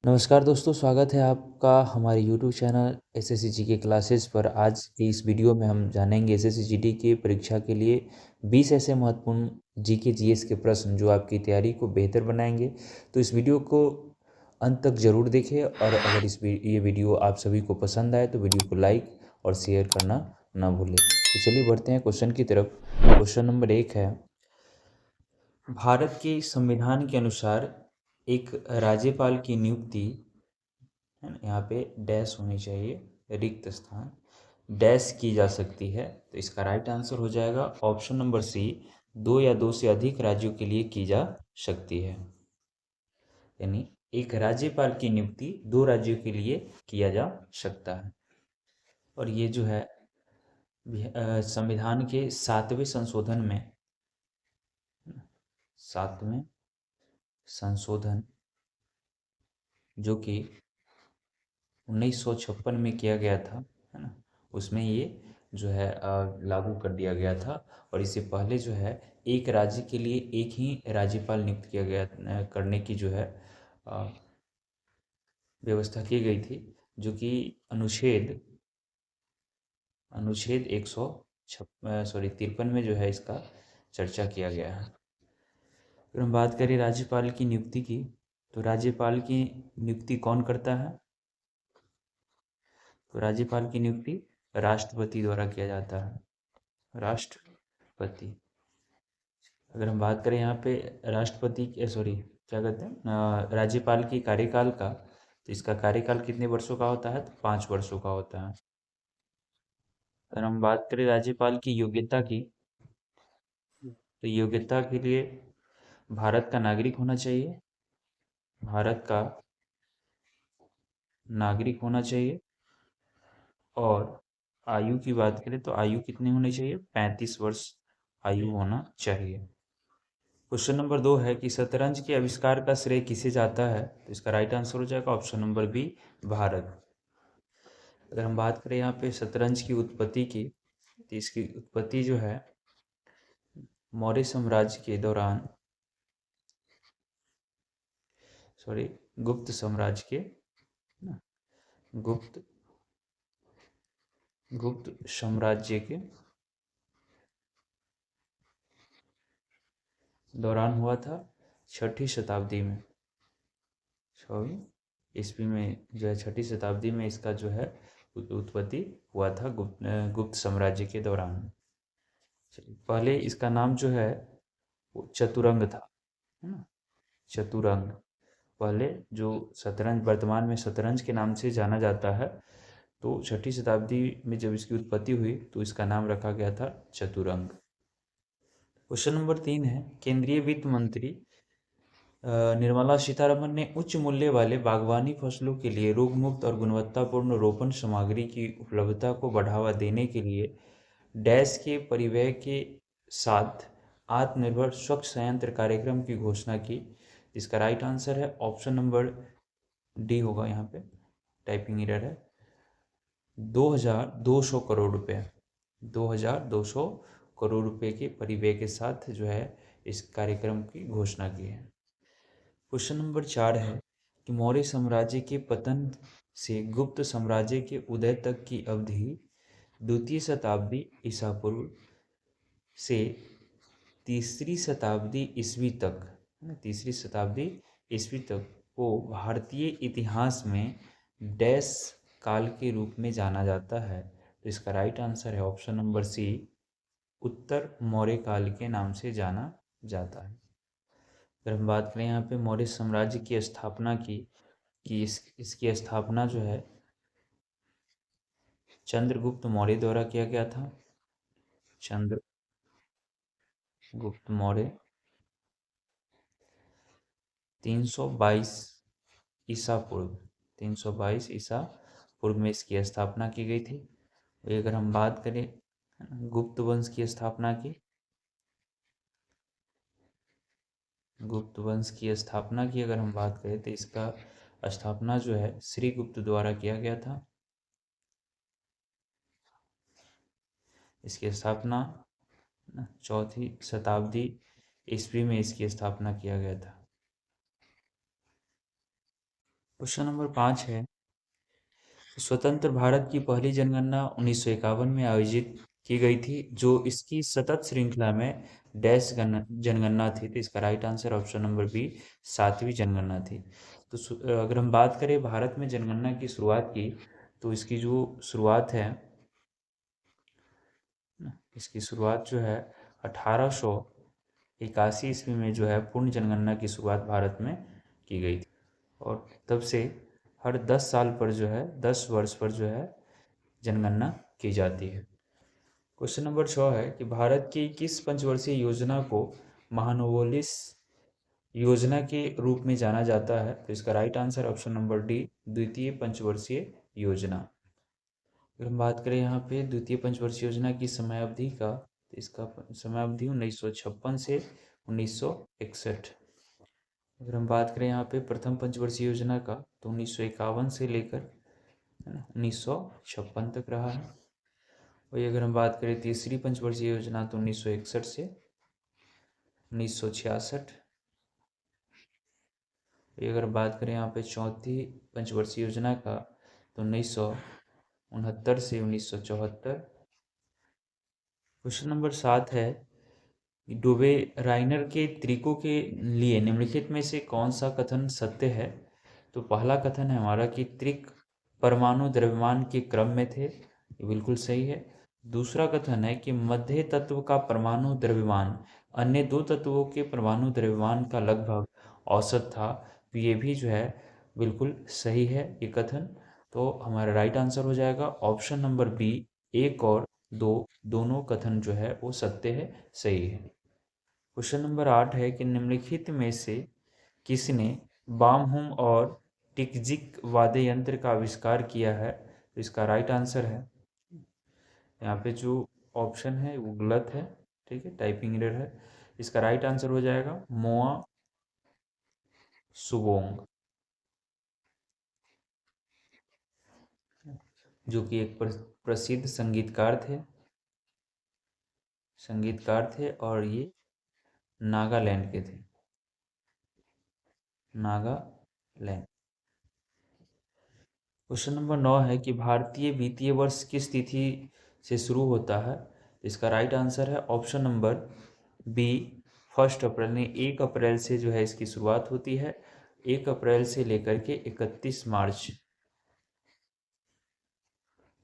नमस्कार दोस्तों, स्वागत है आपका हमारे YouTube channel SSC GK classes पर। आज की इस वीडियो में हम जानेंगे एसएससी जीडी की परीक्षा के लिए 20 ऐसे महत्वपूर्ण जीके जीएस के प्रश्न जो आपकी तैयारी को बेहतर बनाएंगे। तो इस वीडियो को अंत तक ज़रूर देखें और अगर ये वीडियो आप सभी को पसंद आए तो वीडियो को लाइक और शेयर करना ना भूलें। तो चलिए बढ़ते हैं क्वेश्चन की तरफ। क्वेश्चन नंबर 1 है, भारत के संविधान के अनुसार एक राज्यपाल की नियुक्ति, है ना, यहाँ पे डैश होनी चाहिए, रिक्त स्थान डैश की जा सकती है। तो इसका राइट आंसर हो जाएगा ऑप्शन नंबर सी, 2 या 2 से अधिक राज्यों के लिए की जा सकती है। यानी एक राज्यपाल की नियुक्ति 2 राज्यों के लिए किया जा सकता है। और ये जो है संविधान के 7वें संशोधन में, 7वें संशोधन जो कि 1956 में किया गया था, है ना, उसमें ये जो है लागू कर दिया गया था। और इससे पहले जो है एक राज्य के लिए एक ही राज्यपाल नियुक्त किया गया करने की जो है व्यवस्था की गई थी, जो कि अनुच्छेद अनुच्छेद 153 में जो है इसका चर्चा किया गया है। फिर हम बात करें राज्यपाल की नियुक्ति की, तो राज्यपाल की नियुक्ति कौन करता है? तो राज्यपाल की नियुक्ति राष्ट्रपति द्वारा किया जाता है, राष्ट्रपति। अगर हम बात करें यहाँ पे राष्ट्रपति सॉरी क्या कहते हैं राज्यपाल की कार्यकाल का, तो इसका कार्यकाल कितने वर्षों का होता है? तो 5 वर्षों का होता है। अगर हम बात करें राज्यपाल की योग्यता की, तो योग्यता के लिए भारत का नागरिक होना चाहिए, भारत का नागरिक होना चाहिए। और आयु की बात करें तो आयु कितनी होनी चाहिए? 35 वर्ष आयु होना चाहिए। क्वेश्चन नंबर 2 है कि शतरंज के आविष्कार का श्रेय किसे जाता है? तो इसका राइट आंसर हो जाएगा ऑप्शन नंबर बी, भारत। अगर हम बात करें यहाँ पे शतरंज की उत्पत्ति की, तो इसकी उत्पत्ति जो है मौर्य साम्राज्य के दौरान, सॉरी गुप्त साम्राज्य के, ना, गुप्त गुप्त साम्राज्य के दौरान हुआ था, 6ठी शताब्दी में, सॉरी ईस्वी में जो है 6ठी शताब्दी में इसका जो है उत्पत्ति हुआ था गुप्त साम्राज्य के दौरान। पहले इसका नाम जो है वो चतुरंग था, है ना, चतुरंग। पहले जो शतरंज वर्तमान में शतरंज के नाम से जाना जाता है, तो 6ठी शताब्दी में जब इसकी उत्पत्ति हुई तो इसका नाम रखा गया था चतुरंग। क्वेश्चन नंबर 3 है, केंद्रीय वित्त मंत्री निर्मला सीतारमण ने उच्च मूल्य वाले बागवानी फसलों के लिए रोग मुक्त और गुणवत्तापूर्ण रोपण सामग्री की उपलब्धता को बढ़ावा देने के लिए डैश के परिव्यय के साथ आत्मनिर्भर स्वच्छ संयंत्र कार्यक्रम की घोषणा की। इसका राइट आंसर है ऑप्शन नंबर डी होगा, यहाँ पे टाइपिंग एरर है। 2200 करोड़ रुपए, 2200 करोड़ रुपए के परिव्यय के साथ जो है इस कार्यक्रम की घोषणा की है। क्वेश्चन नंबर 4 है कि मौर्य साम्राज्य के पतन से गुप्त साम्राज्य के उदय तक की अवधि द्वितीय शताब्दी ईसा पूर्व से तीसरी शताब्दी ईस्वी तक, तीसरी शताब्दी ईस्वी तक को भारतीय इतिहास में डैश काल के रूप में जाना जाता है। तो इसका राइट आंसर है ऑप्शन नंबर सी, उत्तर मौर्य काल के नाम से जाना जाता है। अगर हम बात करें यहाँ पे मौर्य साम्राज्य की स्थापना की, कि इसकी स्थापना जो है चंद्रगुप्त मौर्य द्वारा किया गया था, चंद्रगुप्त मौर्य 322 ईसा पूर्व, 322 ईसा पूर्व में इसकी स्थापना की गई थी। अगर हम बात करें गुप्त वंश की स्थापना की, गुप्त वंश की स्थापना की अगर हम बात करें तो इसका स्थापना जो है श्रीगुप्त द्वारा किया गया था। इसकी स्थापना 4ठी शताब्दी ईस्वी में इसकी स्थापना किया गया था। क्वेश्चन नंबर 5 है, स्वतंत्र भारत की पहली जनगणना 1951 में आयोजित की गई थी, जो इसकी सतत श्रृंखला में डैश जनगणना थी। तो इसका right answer option number B 7वीं जनगणना थी। तो अगर हम बात करें भारत में जनगणना की शुरुआत की, तो इसकी जो शुरुआत है, इसकी शुरुआत जो है 1881 ईस्वी में जो है पूर्ण जनगणना की शुरुआत भारत में की गई थी, और तब से हर 10 साल पर जो है 10 वर्ष पर जो है जनगणना की जाती है। क्वेश्चन नंबर 6 है कि भारत की किस पंचवर्षीय योजना को महानवोलिस योजना के रूप में जाना जाता है? तो इसका right answer option number D द्वितीय पंचवर्षीय योजना। अगर हम बात करें यहाँ पे द्वितीय पंचवर्षीय योजना की समयावधि का, तो इसका समयावधि 1956 से 1961। अगर हम बात करें यहाँ पे प्रथम पंचवर्षीय योजना का, तो 1951 से लेकर 1956 तक रहा है। वही अगर हम बात करें तीसरी पंचवर्षीय योजना, तो 1961 से 1966। वही अगर बात करें यहाँ पे चौथी पंचवर्षीय योजना का, तो 1969 से 1974। क्वेश्चन नंबर 7 है, डूबे राइनर के त्रिकों के लिए निम्नलिखित में से कौन सा कथन सत्य है? तो पहला कथन है हमारा कि त्रिक परमाणु द्रव्यमान के क्रम में थे, ये बिल्कुल सही है। दूसरा कथन है कि मध्य तत्व का परमाणु द्रव्यमान अन्य दो तत्वों के परमाणु द्रव्यमान का लगभग औसत था, तो ये भी जो है बिल्कुल सही है ये कथन। तो हमारा राइट आंसर हो जाएगा ऑप्शन नंबर बी, 1 और 2 दोनों कथन जो है वो सत्य है, सही है। क्वेश्चन नंबर 8 है कि निम्नलिखित में से किसने बामहुम और टिकजिक वाद्य यंत्र का आविष्कार किया है? तो इसका राइट आंसर है, यहाँ पे जो ऑप्शन है वो गलत है, ठीक है, टाइपिंग एरर है। इसका राइट आंसर हो जाएगा मोआ सुबोंग, जो कि एक प्रसिद्ध संगीतकार थे और ये नागालैंड के थे, नागालैंड। क्वेश्चन नंबर 9 है कि भारतीय वित्तीय वर्ष किस तिथि से शुरू होता है? इसका राइट आंसर है ऑप्शन नंबर बी 1 अप्रैल, यानी 1 अप्रैल से जो है इसकी शुरुआत होती है, 1 अप्रैल से लेकर के 31 मार्च।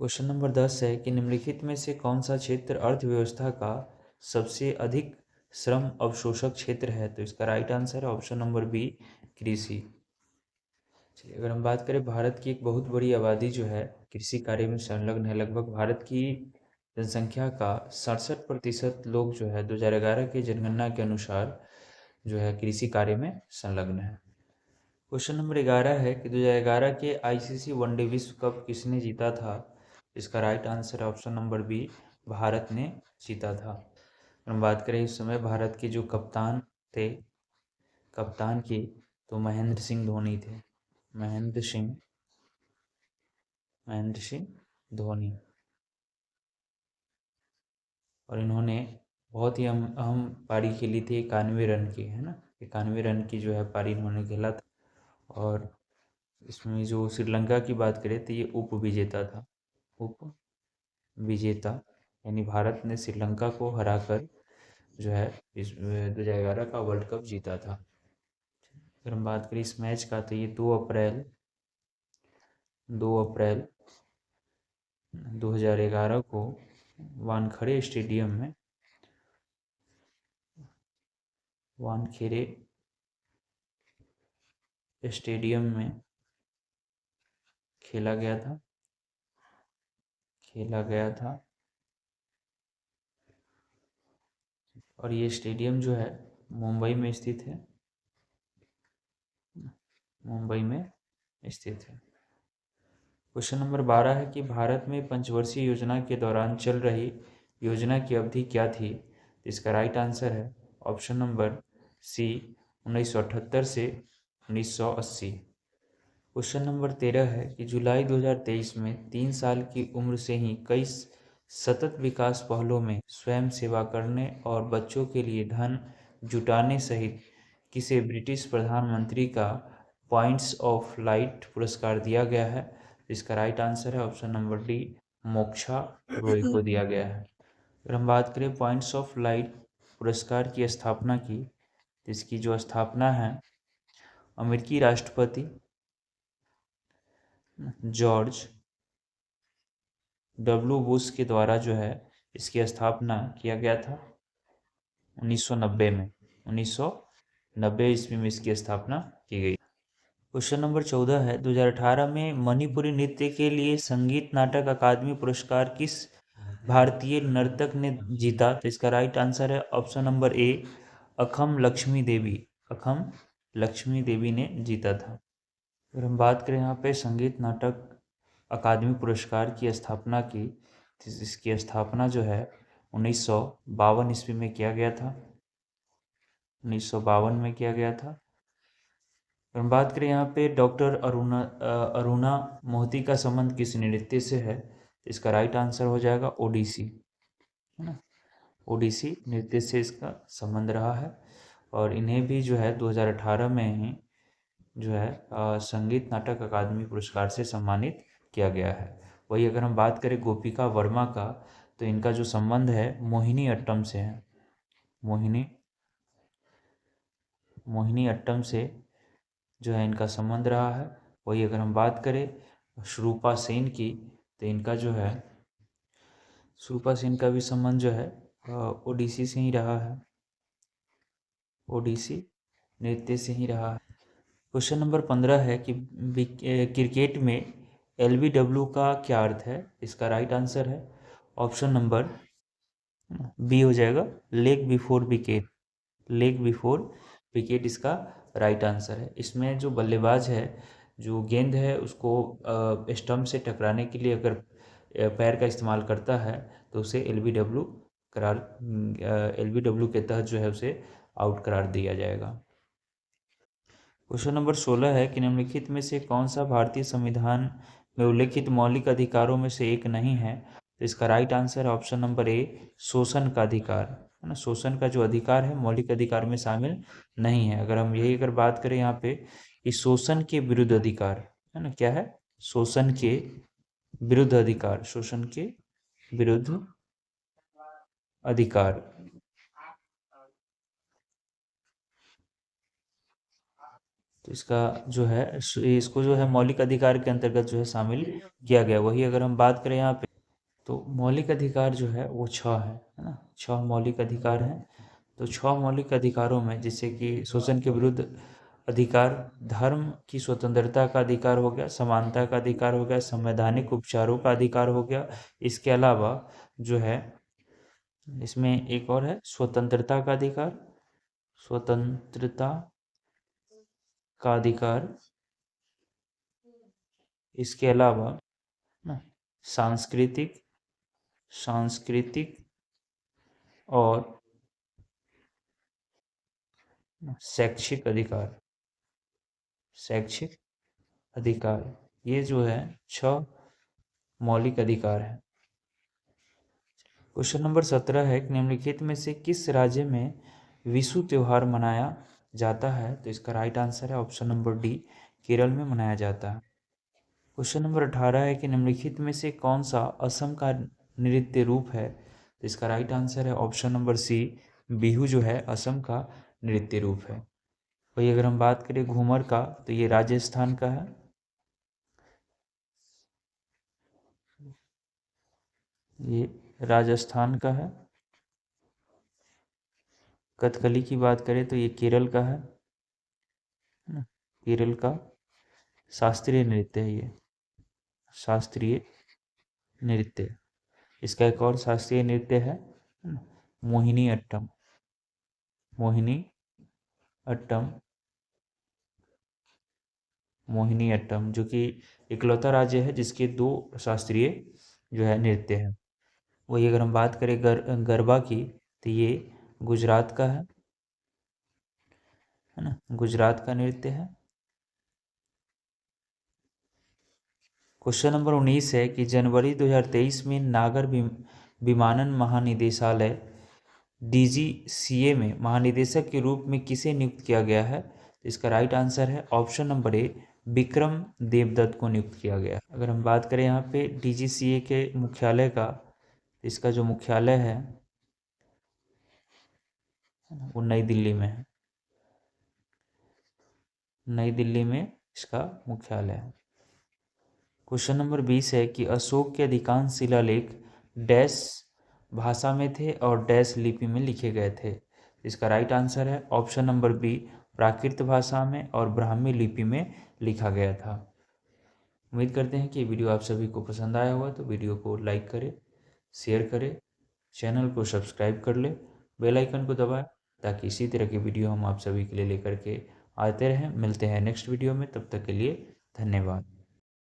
क्वेश्चन नंबर 10 है कि निम्नलिखित में से कौन सा क्षेत्र अर्थव्यवस्था का सबसे अधिक श्रम अवशोषक क्षेत्र है? तो इसका राइट आंसर है ऑप्शन नंबर बी कृषि। चलिए अगर हम बात करें, भारत की एक बहुत बड़ी आबादी जो है कृषि कार्य में संलग्न है। लगभग भारत की जनसंख्या का 67% लोग जो है 2011 के जनगणना के अनुसार जो है कृषि कार्य में संलग्न है। क्वेश्चन नंबर 11 है कि 2011 के आईसीसी वनडे विश्व कप किसने जीता था? इसका right answer option number B Bharat ने जीता था। हम बात करें इस समय भारत के जो कप्तान थे, कप्तान की, तो महेंद्र सिंह धोनी थे, महेंद्र सिंह धोनी। और इन्होंने बहुत ही अहम पारी खेली थी, 91 रन की, है ना, 91 रन की जो है पारी इन्होंने खेला था। और इसमें जो श्रीलंका की बात करें तो ये उप विजेता था, उप विजेता, यानी भारत ने श्रीलंका को हराकर जो है इस 2011 का वर्ल्ड कप जीता था। अगर हम बात करें इस मैच का, तो ये 2 अप्रैल 2011 को वानखेड़े स्टेडियम में खेला गया था। और ये स्टेडियम जो है मुंबई में स्थित है, क्वेश्चन नंबर 12 है कि भारत में पंचवर्षीय योजना के दौरान चल रही योजना की अवधि क्या थी? इसका राइट आंसर है ऑप्शन नंबर सी 1978 से 1980। क्वेश्चन नंबर 13 है कि जुलाई 2023 में 3 साल की उम्र से ही कई सतत विकास पहलों में स्वयं सेवा करने और बच्चों के लिए धन जुटाने सहित किसे ब्रिटिश प्रधानमंत्री का पॉइंट्स ऑफ लाइट पुरस्कार दिया गया है? इसका राइट आंसर है option number D, moksha Roy को दिया गया है। अगर हम बात करें पॉइंट्स ऑफ लाइट पुरस्कार की स्थापना की, तो इसकी जो स्थापना है अमेरिकी राष्ट्रपति जॉर्ज डब्ल्यू बुश के द्वारा जो है इसकी स्थापना किया गया था 1990 में। 1990 ईस्वी में इसकी स्थापना की गई। क्वेश्चन नंबर 14 है, 2018 में मणिपुरी नृत्य के लिए संगीत नाटक अकादमी पुरस्कार किस भारतीय नर्तक ने जीता? तो इसका राइट आंसर है ऑप्शन नंबर ए, अखम लक्ष्मी देवी। अखम लक्ष्मी देवी ने जीता था। अगर हम बात करें यहाँ पे संगीत नाटक अकादमी पुरस्कार की स्थापना की, तो इसकी स्थापना जो है 1952 ईस्वी में किया गया था। 1952 में किया गया था। हम बात करें यहाँ पे डॉक्टर अरुणा मोहिती का संबंध किस नृत्य से है? इसका राइट आंसर हो जाएगा ओडिसी, है ना। ओडिसी नृत्य से इसका संबंध रहा है और इन्हें भी जो है 2018 में ही जो है संगीत नाटक अकादमी पुरस्कार से सम्मानित किया गया है। वही अगर हम बात करें गोपिका वर्मा का, तो इनका जो संबंध है मोहिनी अट्टम से है। मोहिनी अट्टम से जो है इनका संबंध रहा है। वही अगर हम बात करें श्रूपा सेन की, तो इनका जो है श्रूपा सेन का भी संबंध जो है ओडिसी से ही रहा है, ओडिसी नृत्य से ही रहा है। क्वेश्चन नंबर 15 है कि क्रिकेट में LBW का क्या अर्थ है? इसका राइट आंसर है ऑप्शन नंबर बी हो जाएगा, leg before wicket. Leg before wicket इसका राइट आंसर है। इसमें जो बल्लेबाज है, जो गेंद है उसको स्टंप से टकराने के लिए अगर पैर का इस्तेमाल करता है तो उसे LBW के तहत जो है उसे आउट करार दिया जाएगा। क्वेश्चन नंबर 16 है कि निम्नलिखित में से कौन सा भारतीय संविधान में उल्लेखित मौलिक अधिकारों में से एक नहीं है? तो इसका राइट आंसर है ऑप्शन नंबर ए, शोषण का अधिकार, है ना। शोषण का जो अधिकार है मौलिक अधिकार में शामिल नहीं है। अगर बात करें यहाँ पे कि शोषण के विरुद्ध अधिकार, है ना, क्या है? शोषण के विरुद्ध अधिकार, शोषण के विरुद्ध अधिकार। तो इसका जो है इसको जो है मौलिक अधिकार के अंतर्गत जो है शामिल किया गया। वही अगर हम बात करें यहाँ पे, तो मौलिक अधिकार जो है वो 6 है ना, 6 मौलिक अधिकार हैं। तो 6 मौलिक अधिकारों में जैसे कि शोषण के विरुद्ध अधिकार, धर्म की स्वतंत्रता का अधिकार हो गया, समानता का अधिकार हो गया, संवैधानिक उपचारों का अधिकार हो गया। इसके अलावा जो है इसमें एक और है स्वतंत्रता का अधिकार, स्वतंत्रता का अधिकार। इसके अलावा ना सांस्कृतिक और शैक्षिक अधिकार, ये जो है 6 मौलिक अधिकार है। क्वेश्चन नंबर 17 है कि निम्नलिखित में से किस राज्य में विशु त्योहार मनाया जाता है? तो इसका राइट आंसर है ऑप्शन नंबर डी, केरल में मनाया जाता है। क्वेश्चन नंबर 18 है कि निम्नलिखित में से कौन सा असम का नृत्य रूप है? तो इसका राइट आंसर है ऑप्शन नंबर सी, बिहू जो है असम का नृत्य रूप है। वही अगर हम बात करें घूमर का, तो ये राजस्थान का है, ये राजस्थान का है। कथकली की बात करें तो ये केरल का है ना, केरल का शास्त्रीय नृत्य है ये, शास्त्रीय नृत्य। इसका एक और शास्त्रीय नृत्य है मोहिनी अट्टम, मोहिनी अट्टम, जो कि इकलौता राज्य है जिसके 2 शास्त्रीय जो है नृत्य है। वही अगर हम बात करें गरबा की, तो ये गुजरात का है ना, गुजरात का नृत्य है। क्वेश्चन नंबर 19 है कि जनवरी 2023 में नागर विमानन महानिदेशालय DGCA में महानिदेशक के रूप में किसे नियुक्त किया गया है? इसका राइट आंसर है option number A, Vikram Devdutt को नियुक्त किया गया। अगर हम बात करें यहाँ पे DGCA के मुख्यालय का, इसका जो मुख्यालय है वो नई दिल्ली में है। नई दिल्ली में इसका मुख्यालय है। क्वेश्चन नंबर 20 है कि अशोक के अधिकांश शिलालेख डैश भाषा में थे और डैश लिपि में लिखे गए थे। इसका राइट आंसर है ऑप्शन नंबर बी, प्राकृत भाषा में और ब्राह्मी लिपि में लिखा गया था। उम्मीद करते हैं कि वीडियो आप सभी को पसंद आया होगा, तो वीडियो को लाइक करें, शेयर करें, चैनल को सब्सक्राइब कर लें, बेल आइकन को दबाएं ताकि इसी तरह के वीडियो हम आप सभी के लिए लेकर के आते रहें। मिलते हैं नेक्स्ट वीडियो में, तब तक के लिए धन्यवाद।